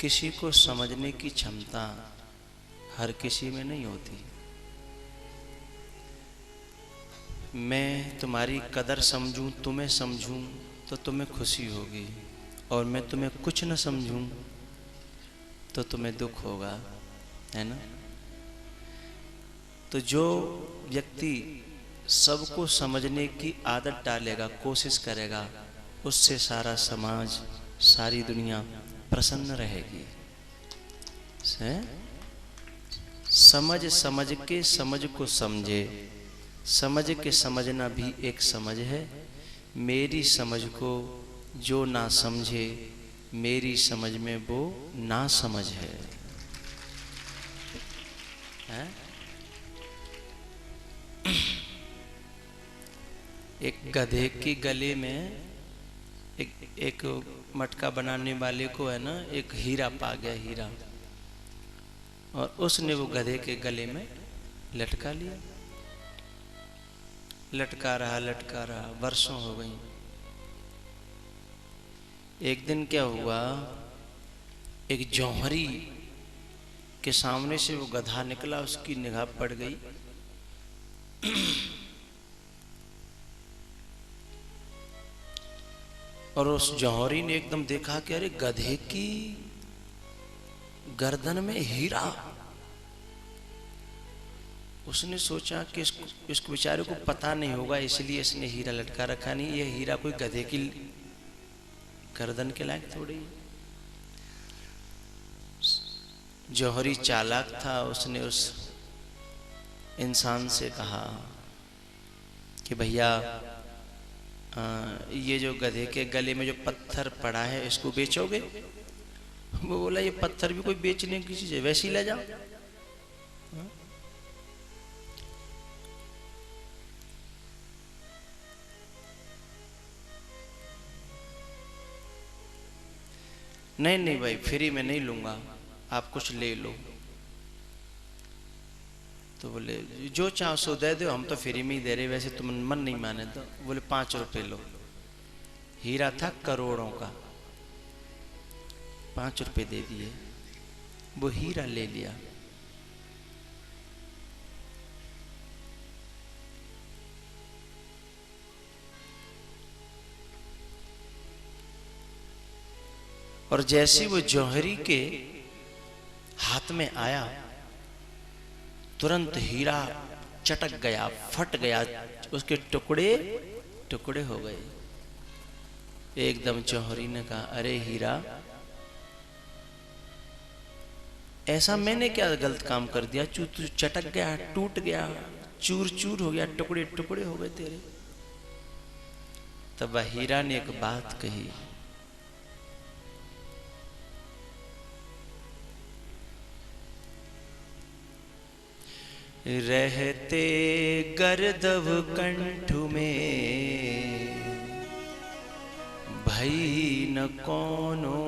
किसी को समझने की क्षमता हर किसी में नहीं होती। मैं तुम्हारी कदर समझूं, तुम्हें समझूं तो तुम्हें खुशी होगी, और मैं तुम्हें कुछ न समझूं तो तुम्हें दुख होगा, है ना। तो जो व्यक्ति सबको समझने की आदत डालेगा, कोशिश करेगा, उससे सारा समाज, सारी दुनिया प्रसन्न रहेगी। समझ समझ के समझ को समझे, समझ के समझना भी एक समझ है। मेरी समझ को जो ना समझे, मेरी समझ में वो ना समझ है, है? एक गधे के गले में एक मटका बनाने वाले को, है ना, एक हीरा पा गया, हीरा, और उसने वो गधे के गले में लटका लिया। लटका रहा, वर्षों हो गई। एक दिन क्या हुआ, एक जौहरी के सामने से वो गधा निकला, उसकी निगाह पड़ गई। और उस जौहरी ने एकदम देखा कि अरे गधे की गर्दन में हीरा। उसने सोचा कि इसको बेचारे को पता नहीं होगा, इसलिए इसने हीरा लटका रखा। नहीं, ये हीरा कोई गधे की गर्दन के लायक थोड़ी। जौहरी चालाक था, उसने उस इंसान से कहा कि भैया, ये जो गधे के गले में जो पत्थर पड़ा है, इसको बेचोगे? वो बोला, ये पत्थर भी कोई बेचने की चीज है, वैसे ही ले जाओ। नहीं नहीं भाई, फ्री में नहीं लूंगा, आप कुछ ले लो। तो बोले, जो चाहो सो दे दो, हम तो फ्री में ही दे रहे, वैसे तुम मन नहीं माने तो। बोले 5 रुपए लो। हीरा था करोड़ों का, 5 रुपए दे दिए, वो हीरा ले लिया। और जैसे वो जौहरी के हाथ में आया, तुरंत हीरा चटक गया, फट गया, उसके टुकड़े टुकड़े हो गए। एकदम जौहरी ने कहा, अरे हीरा, ऐसा मैंने क्या गलत काम कर दिया? तू चटक गया, टूट गया, चूर चूर हो गया, टुकड़े टुकड़े हो गए तेरे। तब हीरा ने एक बात कही, रहते गर्दव कंठ में, भई न कोनो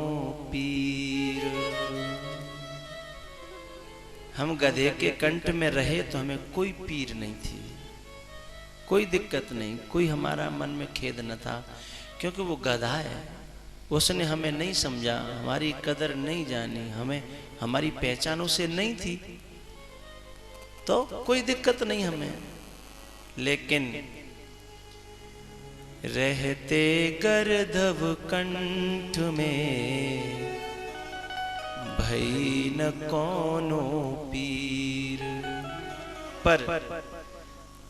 पीर। हम गधे के कंठ में रहे तो हमें कोई पीर नहीं थी, कोई दिक्कत नहीं, कोई हमारा मन में खेद न था, क्योंकि वो गधा है, उसने हमें नहीं समझा, हमारी कदर नहीं जानी, हमें हमारी पहचान उसे नहीं थी, तो कोई दिक्कत नहीं हमें। लेकिन रहते गर्दभ कंठ में, भई न कोनो पीर। पर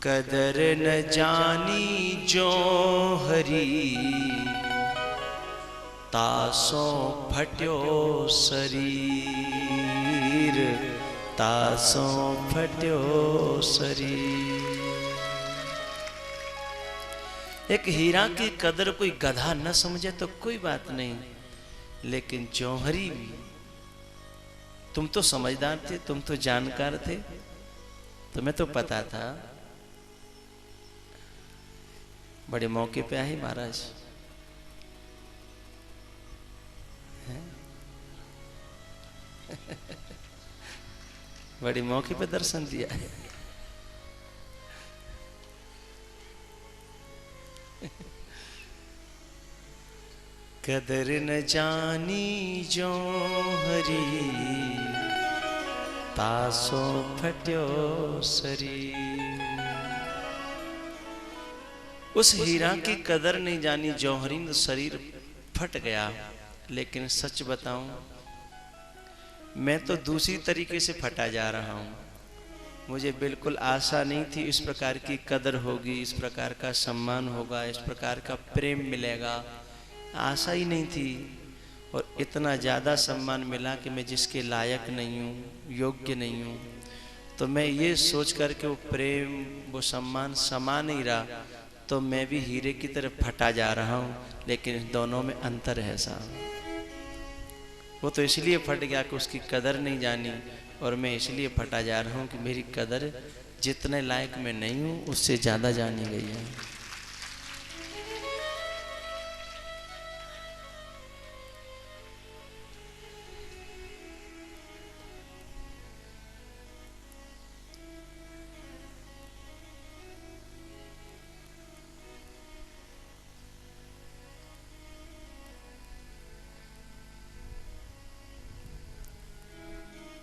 कदर न जानी जौहरी, तासों फट्यो शरीर, तासों फट्यो शरीर। एक हीरा की कदर कोई गधा न समझे तो कोई बात नहीं, लेकिन जौहरी, तुम तो समझदार थे, तुम तो जानकार थे, तुम्हें तो पता था। बड़े मौके पे आए महाराज, बड़े मौके पे दर्शन दिया। कदर न जानी जो हरी, तासो फट्यो शरीर। उस हीरा की कदर नहीं जानी जौहरी, तो शरीर फट गया। लेकिन सच बताऊं, मैं तो दूसरी तरीके से फटा जा रहा हूं। मुझे बिल्कुल आशा नहीं थी इस प्रकार की कदर होगी, इस प्रकार का सम्मान होगा, इस प्रकार का प्रेम मिलेगा। आशा ही नहीं थी। और इतना ज़्यादा सम्मान मिला कि मैं जिसके लायक नहीं हूँ, योग्य नहीं हूँ। तो मैं ये सोच कर के वो प्रेम, वो सम्मान समा नहीं रहा, तो मैं भी हीरे की तरफ फटा जा रहा हूँ। लेकिन दोनों में अंतर है साहब। वो तो इसलिए फट गया कि उसकी कदर नहीं जानी, और मैं इसलिए फटा जा रहा हूँ कि मेरी कदर जितने लायक मैं नहीं हूँ उससे ज़्यादा जानी गई है।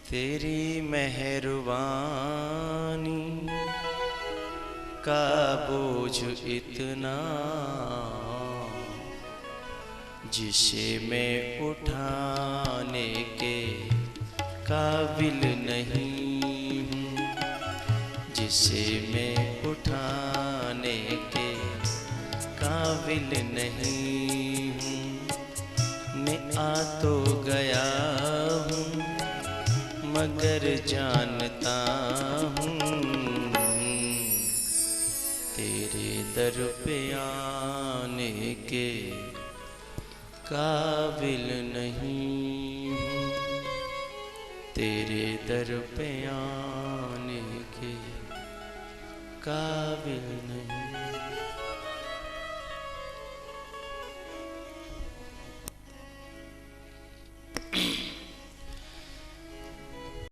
तेरी मेहरबानी का बोझ इतना, जिसे मैं उठाने के काबिल नहीं हूँ, जिसे मैं उठाने के काबिल नहीं हूँ। मैं आ तो गया हूँ मगर जानता हूँ, तेरे दर पे आने के काबिल नहीं हूँ, तेरे दर पे आने के काबिल नहीं।